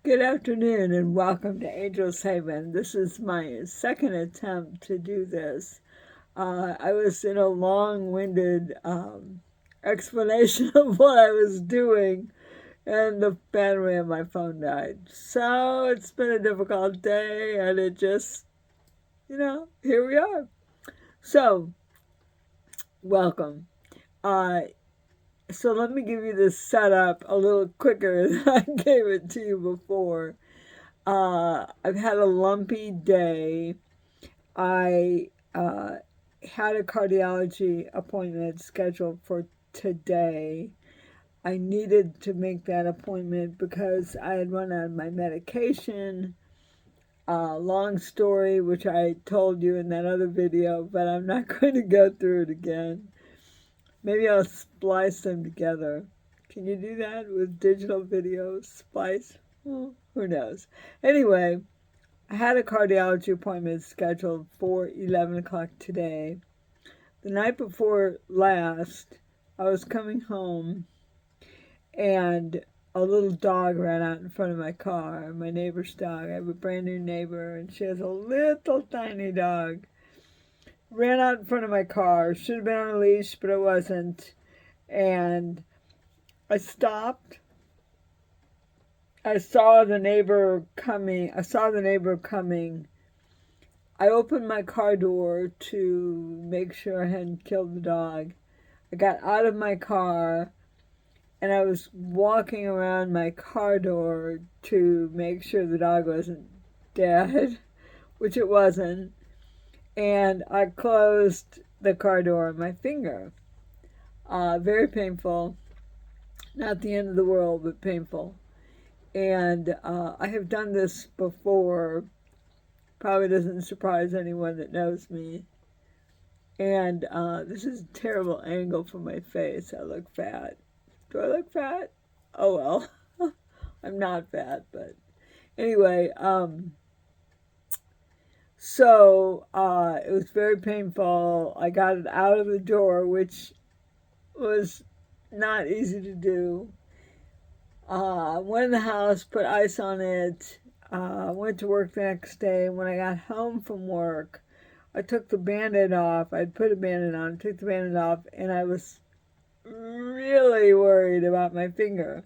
Good afternoon and welcome to Angel's Haven. This is my second attempt to do this. I was in a long-winded explanation of what I was doing, and the battery on my phone died. So it's been a difficult day, and it just, here we are. So, welcome. Uh, so let me give you this setup a little quicker than I gave it to you before. I've had a lumpy day. I had a cardiology appointment scheduled for today. I needed to make that appointment because I had run out of my medication. Long story, which I told you in that other video, but I'm not going to go through it again. Maybe I'll splice them together. Can you do that with digital videos? Splice? Well, who knows? Anyway, I had a cardiology appointment scheduled for 11 o'clock today. The night before last, I was coming home and a little dog ran out in front of my car, my neighbor's dog. I have a brand new neighbor and she has a little tiny dog. Ran out in front of my car. Should have been on a leash, but it wasn't. And I stopped. I saw the neighbor coming. I opened my car door to make sure I hadn't killed the dog. I got out of my car and I was walking around my car door to make sure the dog wasn't dead, which it wasn't. And I closed the car door on my finger. Very painful. Not the end of the world, but painful. And I have done this before. Probably doesn't surprise anyone that knows me. And this is a terrible angle for my face. I look fat. Do I look fat? Oh well. I'm not fat, but anyway, so it was very painful. I got it out of the door, which was not easy to do. Went in the house, put ice on it, went to work the next day. When I got home from work, I took the Band-Aid off. I'd put a Band-Aid on, took the Band-Aid off, and I was really worried about my finger.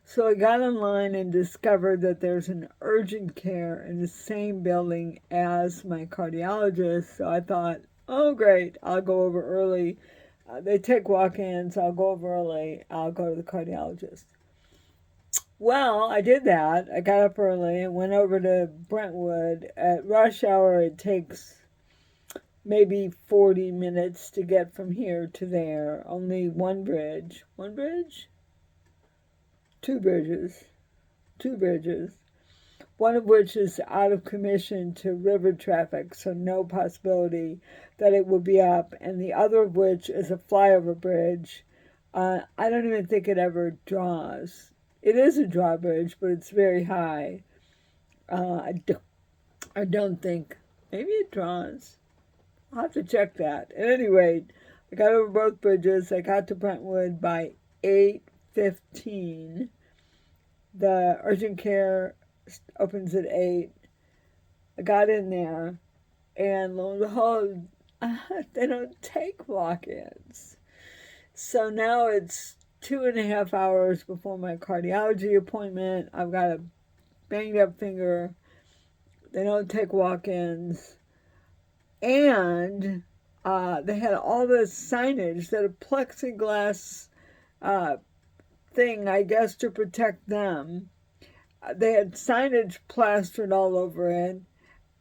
So I got online and discovered that there's an urgent care in the same building as my cardiologist. So I thought, oh great, I'll go over early. They take walk-ins, I'll go over early, I'll go to the cardiologist. Well, I did that. I got up early and went over to Brentwood. At rush hour, it takes maybe 40 minutes to get from here to there. Only one bridge. One bridge? Two bridges. Two bridges. One of which is out of commission to river traffic, so no possibility that it will be up. And the other of which is a flyover bridge. I don't even think it ever draws. It is a drawbridge, but it's very high. I don't think. Maybe it draws. I'll have to check that. At any rate, I got over both bridges. I got to Brentwood by 8:15. The urgent care opens at 8. I got in there, and lo and behold, they don't take walk-ins. So now it's 2.5 hours before my cardiology appointment. I've got a banged up finger. They don't take walk-ins. And they had all this signage, that a plexiglass thing, I guess, to protect them. They had signage plastered all over it.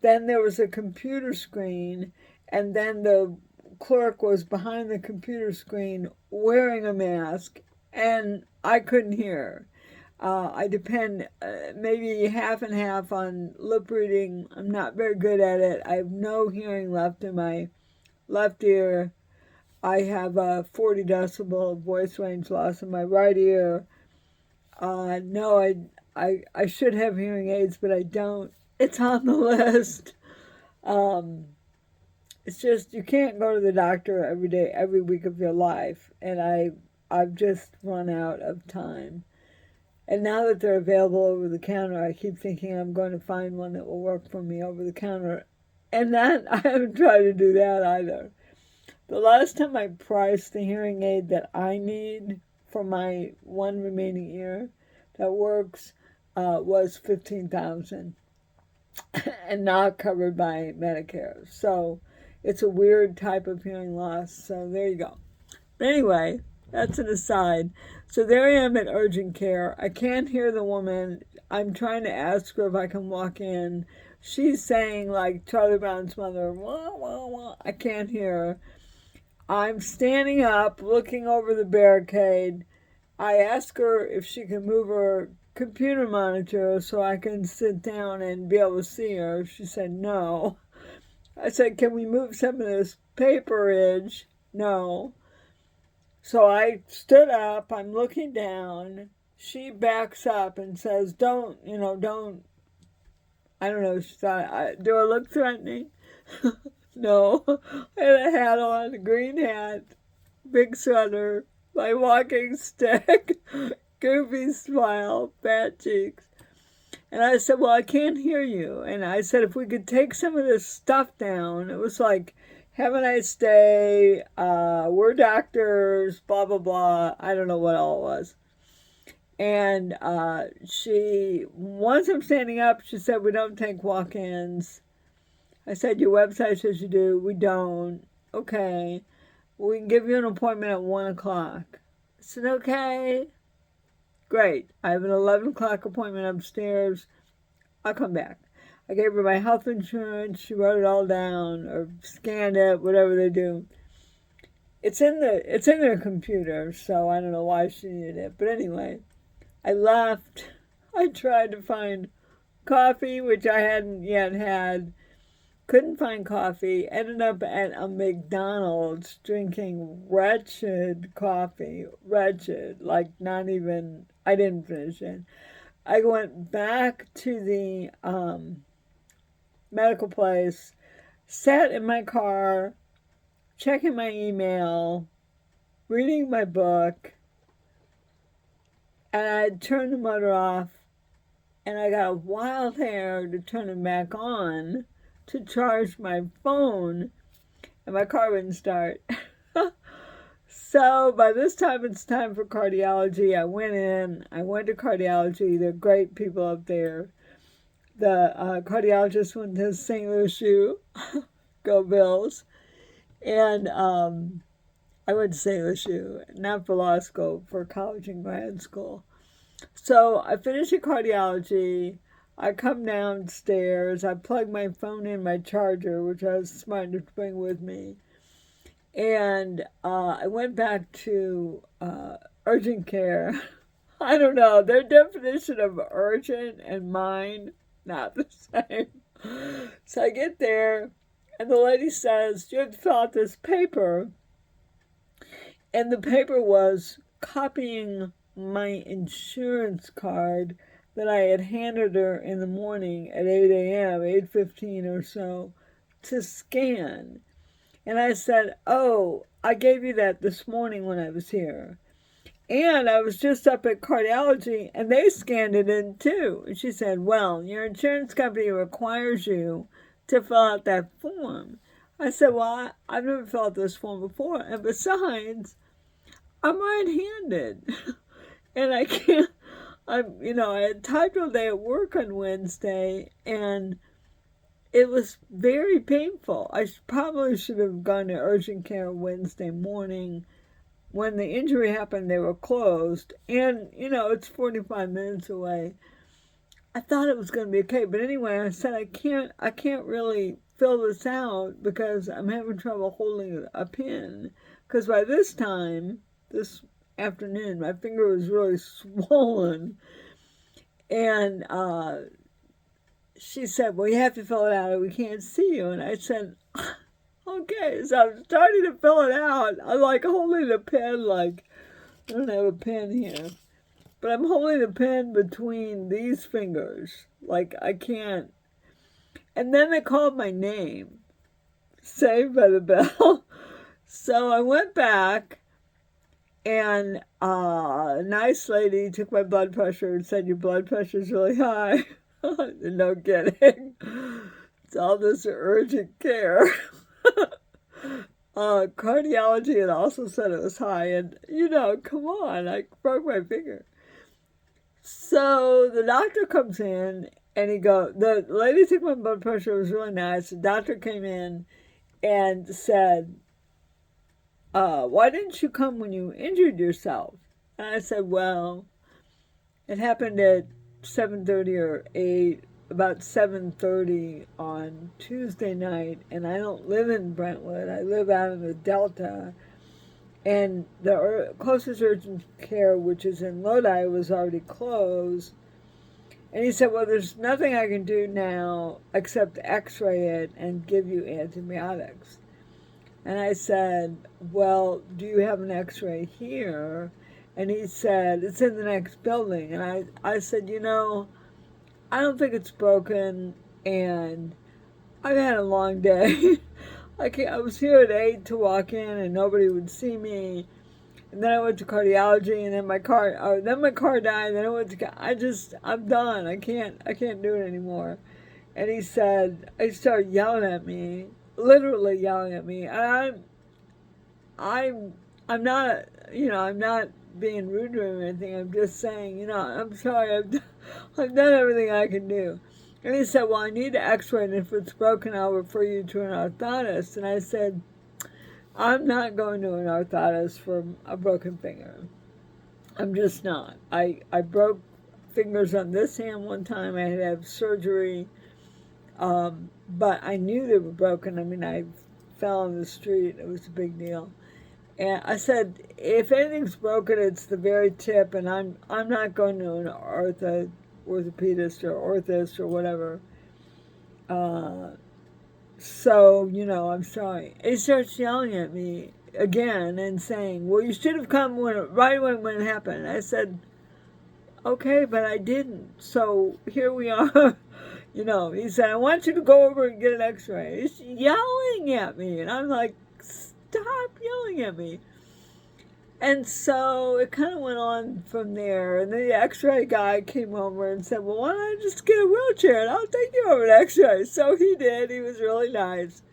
Then there was a computer screen, and then the clerk was behind the computer screen wearing a mask, and I couldn't hear. I depend maybe half and half on lip reading. I'm not very good at it. I have no hearing left in my left ear. I have a 40 decibel voice range loss in my right ear. No, I should have hearing aids, but I don't. It's on the list. It's just you can't go to the doctor every day, every week of your life, and I've just run out of time. And now that they're available over the counter, I keep thinking I'm going to find one that will work for me over the counter. And that, I haven't tried to do that either. The last time I priced the hearing aid that I need for my one remaining ear that works was $15,000 and not covered by Medicare. So it's a weird type of hearing loss. So there you go. But anyway, that's an aside. So there I am at urgent care. I can't hear the woman. I'm trying to ask her if I can walk in. She's saying like Charlie Brown's mother, wah, wah, wah. I can't hear her. I'm standing up, looking over the barricade. I ask her if she can move her computer monitor so I can sit down and be able to see her. She said no. I said, can we move some of this paperage? No. So I stood up, I'm looking down. She backs up and says, don't, don't, I don't know, she thought, do I look threatening? No. I had a hat on, a green hat, big sweater, my walking stick, goofy smile, fat cheeks. And I said, well, I can't hear you. And I said, if we could take some of this stuff down. It was like, have a nice day, we're doctors, blah, blah, blah. I don't know what all it was. And once I'm standing up, she said, we don't take walk-ins. I said, your website says you do. We don't. Okay. We can give you an appointment at 1 o'clock. I said, okay. Great. I have an 11 o'clock appointment upstairs. I'll come back. I gave her my health insurance. She wrote it all down or scanned it, whatever they do. It's in their computer, so I don't know why she needed it. But anyway, I left. I tried to find coffee, which I hadn't yet had. Couldn't find coffee. Ended up at a McDonald's drinking wretched coffee. Wretched. Like not even, I didn't finish it. I went back to the medical place, sat in my car, checking my email, reading my book, and I turned the motor off, and I got a wild hair to turn it back on to charge my phone, and my car wouldn't start. So by this time, it's time for cardiology. I went to cardiology. They're great people up there. The cardiologist went to St. Louis U. Go Bills. And I went to St. Louis U, not for law school, for college and grad school. So I finished the cardiology. I come downstairs. I plug my phone in my charger, which I was smart enough to bring with me. And I went back to urgent care. I don't know. Their definition of urgent and mine, not the same. So I get there, and the lady says, you have to fill out this paper. And the paper was copying my insurance card that I had handed her in the morning at 8 a.m., 8:15 or so, to scan. And I said, oh, I gave you that this morning when I was here. And I was just up at cardiology, and they scanned it in too. And she said, well, your insurance company requires you to fill out that form. I said, well, I've never filled out this form before. And besides, I'm right-handed. And I can't, I had typed all day at work on Wednesday, and it was very painful. I probably should have gone to urgent care Wednesday morning. When the injury happened, they were closed. And, it's 45 minutes away. I thought it was going to be okay. But anyway, I said, I can't really fill this out because I'm having trouble holding a pen. Because by this time, this afternoon, my finger was really swollen. And she said, well, you have to fill it out or we can't see you. And I said, okay. So I'm starting to fill it out. I'm like holding the pen like, I don't have a pen here. But I'm holding the pen between these fingers. Like I can't. And then they called my name. Saved by the Bell. So I went back. And a nice lady took my blood pressure and said, your blood pressure is really high. No kidding. It's all this urgent care. Cardiology had also said it was high. And, come on, I broke my finger. So the doctor comes in and the lady took my blood pressure. It was really nice. The doctor came in and said, why didn't you come when you injured yourself? And I said, well, it happened at 7:30 or 8, about 7:30 on Tuesday night, and I don't live in Brentwood. I live out in the Delta, and the closest urgent care, which is in Lodi, was already closed. And he said, well, there's nothing I can do now except x-ray it and give you antibiotics. And I said, well, do you have an x-ray here? And he said, it's in the next building. And I said, I don't think it's broken, and I've had a long day. I was here at 8 to walk in, and nobody would see me. And then I went to cardiology, and then my car died. Then I went to, I'm done. I can't do it anymore. And he started yelling at me, literally yelling at me. And I'm not, I'm not being rude to him or anything. I'm just saying, I'm sorry. I've done everything I can do. And he said, well, I need to x-ray, and if it's broken, I'll refer you to an orthotist. And I said, I'm not going to an orthotist for a broken finger. I'm just not. I broke fingers on this hand one time. I had to have surgery, but I knew they were broken. I mean, I fell on the street. It was a big deal. And I said, if anything's broken, it's the very tip, and I'm not going to an orthopedist or orthist or whatever. So, I'm sorry. He starts yelling at me again and saying, well, you should have come right when it happened. I said, okay, but I didn't. So here we are. He said, I want you to go over and get an x-ray. He's yelling at me. And I'm like, stop yelling at me. And so it kind of went on from there. And the x-ray guy came over and said, well, why don't I just get a wheelchair and I'll take you over an x-ray. So he did. He was really nice.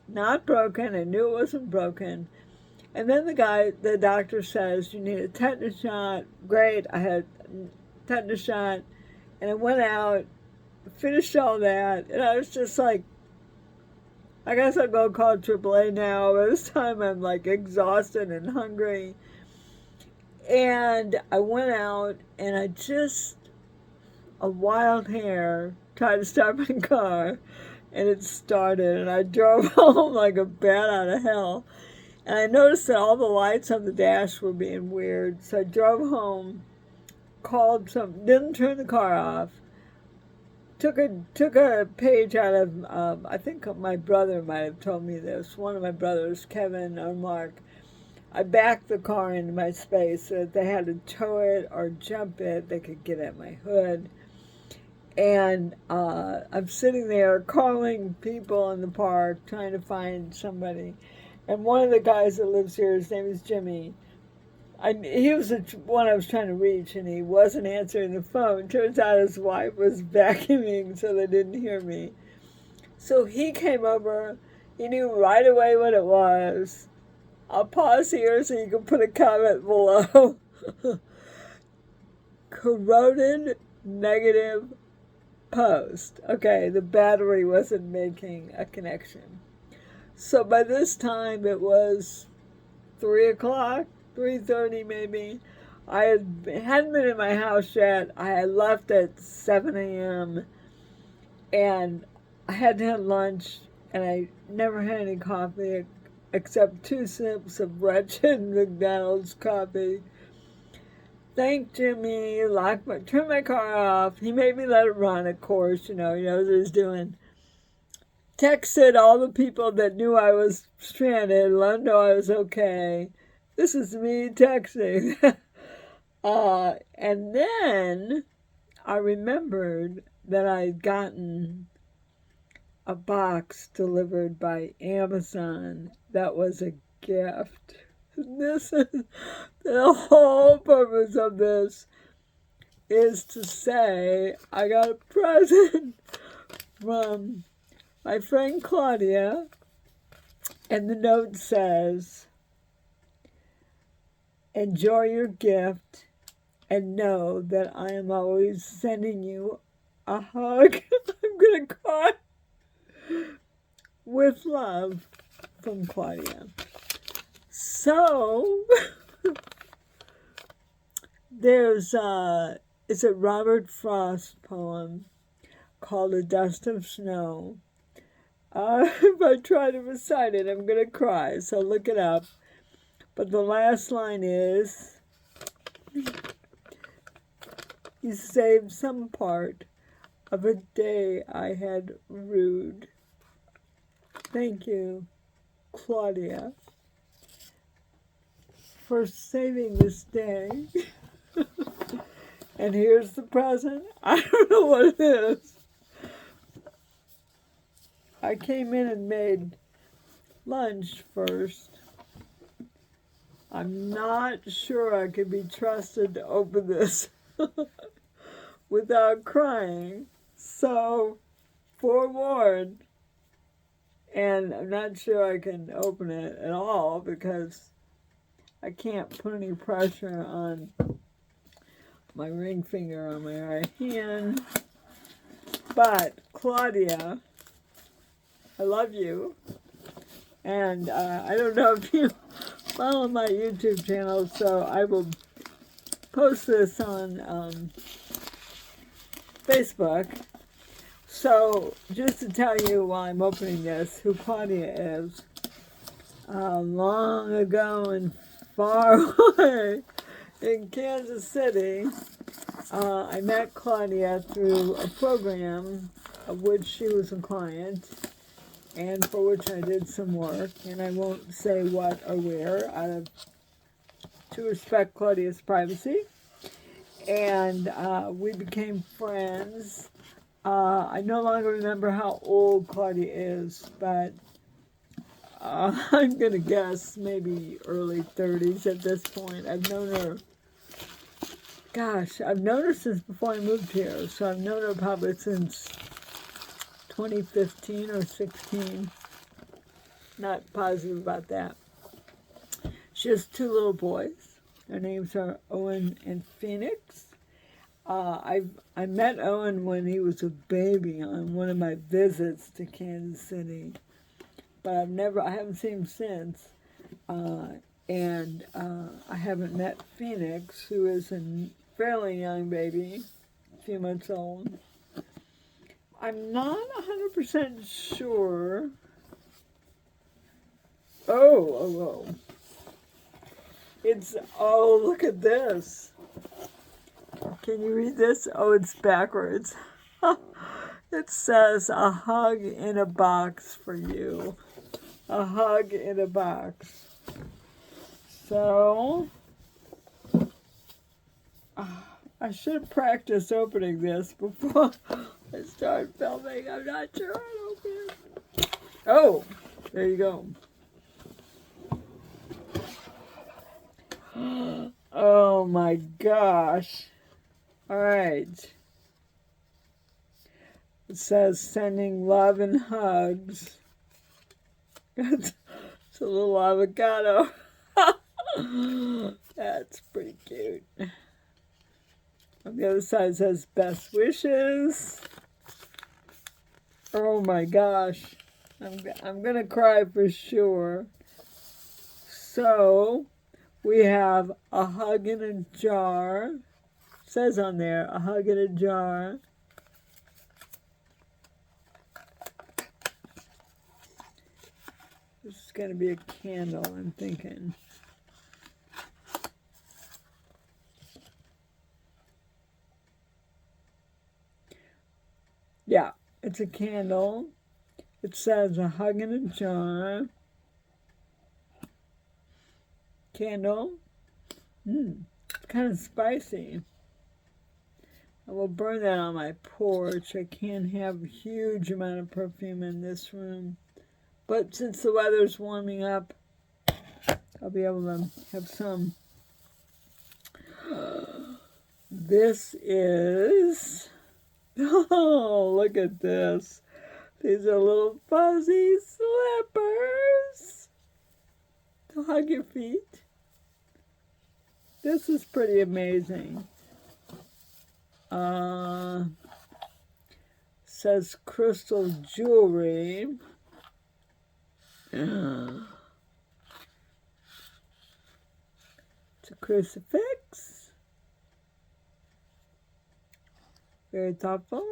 Not broken. I knew it wasn't broken. And then the doctor says, you need a tetanus shot. Great. I had a tetanus shot. And I went out, finished all that. And I was just like, I guess I'll go call AAA now. By this time I'm like exhausted and hungry. And I went out and a wild hair tried to start my car, and it started, and I drove home like a bat out of hell. And I noticed that all the lights on the dash were being weird. So I drove home, didn't turn the car off, took a page out of, I think my brother might have told me this, one of my brothers, Kevin or Mark. I backed the car into my space so that they had to tow it or jump it. They could get at my hood. And I'm sitting there calling people in the park, trying to find somebody. And one of the guys that lives here, his name is Jimmy. He was the one I was trying to reach, and he wasn't answering the phone. Turns out his wife was vacuuming, so they didn't hear me. So he came over. He knew right away what it was. I'll pause here so you can put a comment below. Corroded negative post. Okay, the battery wasn't making a connection. So by this time it was 3 o'clock, 3:30 maybe. I hadn't been in my house yet. I had left at 7 a.m. and I hadn't had lunch, and I never had any coffee except 2 sips of wretched McDonald's coffee. Thanked Jimmy, turned my car off. He made me let it run, of course, he knows what he's doing. Texted all the people that knew I was stranded, let them know I was okay. This is me texting. And then I remembered that I'd gotten a box delivered by Amazon that was a gift. This is the whole purpose of this is to say I got a present from my friend Claudia, and the note says, enjoy your gift and know that I am always sending you a hug. I'm going to cry. With love, from Claudia. So, there's it's a Robert Frost poem called A Dust of Snow. If I try to recite it, I'm going to cry, so look it up. But the last line is, you saved some part of a day I had rued. Thank you, Claudia, for saving this day. And here's the present. I don't know what it is. I came in and made lunch first. I'm not sure I could be trusted to open this without crying. So, forewarned. And I'm not sure I can open it at all because I can't put any pressure on my ring finger on my right hand. But, Claudia, I love you. And I don't know if you follow my YouTube channel, so I will post this on Facebook. So, just to tell you while I'm opening this, who Claudia is, long ago and far away in Kansas City, I met Claudia through a program of which she was a client and for which I did some work, and I won't say what or where to respect Claudia's privacy. And we became friends. I no longer remember how old Claudia is, but I'm going to guess maybe early 30s at this point. I've known her since before I moved here, so I've known her probably since 2015 or 16. Not positive about that. She has 2 little boys. Their names are Owen and Phoenix. I met Owen when he was a baby on one of my visits to Kansas City, but I haven't seen him since. And I haven't met Phoenix, who is a fairly young baby, a few months old. I'm not 100% sure. Oh. Look at this. Can you read this? Oh, it's backwards. It says, a hug in a box for you. A hug in a box. So, I should have practiced opening this before I start filming. I'm not sure how to open it. Oh, there you go. Oh my gosh. All right. It says sending love and hugs. It's a little avocado. That's pretty cute. On the other side it says best wishes. Oh my gosh. I'm gonna cry for sure. So we have a hug in a jar. It says on there, a hug in a jar. This is going to be a candle, I'm thinking. Yeah, it's a candle. It says a hug in a jar. Candle. It's kind of spicy. I will burn that on my porch. I can't have a huge amount of perfume in this room. But since the weather's warming up, I'll be able to have some. This is, oh, look at this. These are little fuzzy slippers to hug your feet. This is pretty amazing. Says crystal jewelry. It's a crucifix. Very thoughtful.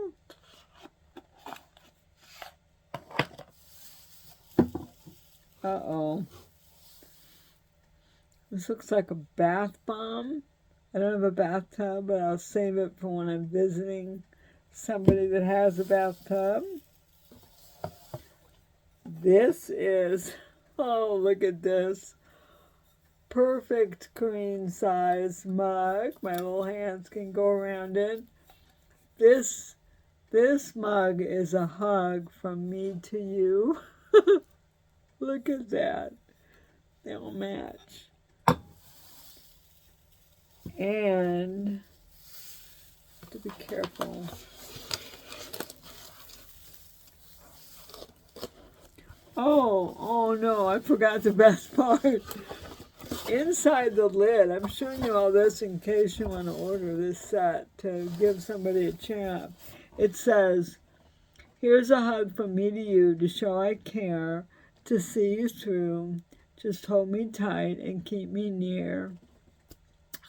Uh-oh. This looks like a bath bomb. I don't have a bathtub, but I'll save it for when I'm visiting somebody that has a bathtub. This is, oh, look at this. Perfect queen size mug. My little hands can go around it. This mug is a hug from me to you. Look at that. They'll match. And to be careful. Oh no, I forgot the best part. Inside the lid, I'm showing you all this in case you want to order this set to give somebody a champ. It says, here's a hug from me to you to show I care, to see you through. Just hold me tight and keep me near.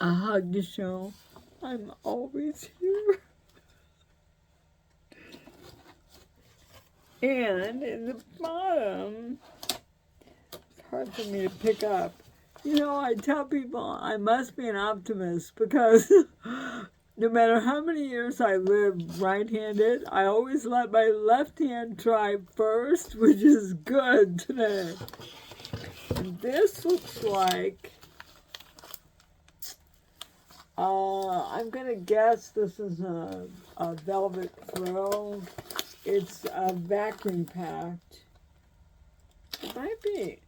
A hug to show I'm always here. And in the bottom, it's hard for me to pick up. You know, I tell people I must be an optimist because no matter how many years I live right-handed, I always let my left hand try first, which is good today. And this looks like, I'm going to guess this is a velvet throw. It's vacuum packed. It might be.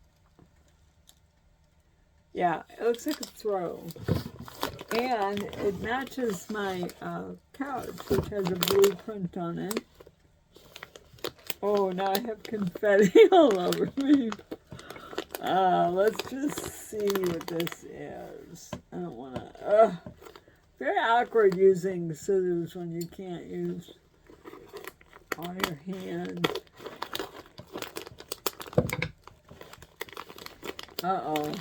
Yeah, it looks like a throw. And it matches my couch, which has a blue print on it. Oh, now I have confetti all over me. Let's just see what this is. I don't want to... very awkward using scissors when you can't use all your hands. Uh-oh.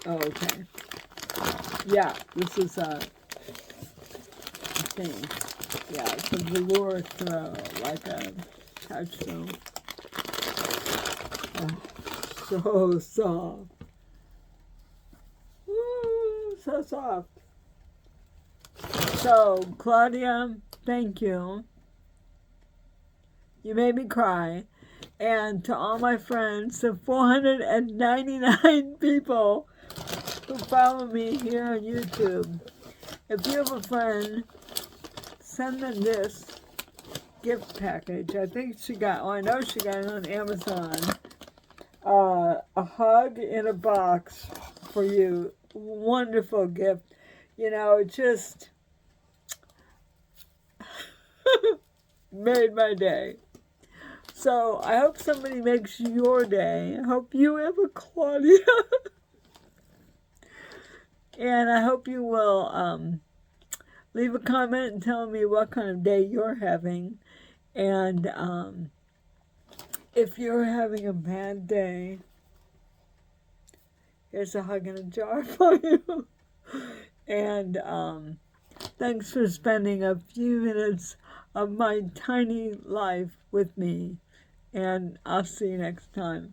Oh, okay. Yeah, this is a thing. Yeah, it's a velour throw, like a couch throw. Oh, so soft. Ooh, so soft. So, Claudia, thank you. You made me cry. And to all my friends, the 499 people who follow me here on YouTube, if you have a friend, send them this gift package. I think she got, I know she got it on Amazon. A hug in a box for you. Wonderful gift. You know, it just made my day. So I hope somebody makes your day. I hope you have a Claudia. And I hope you will leave a comment and tell me what kind of day you're having. And if you're having a bad day, here's a hug in a jar for you. And thanks for spending a few minutes of my tiny life with me. And I'll see you next time.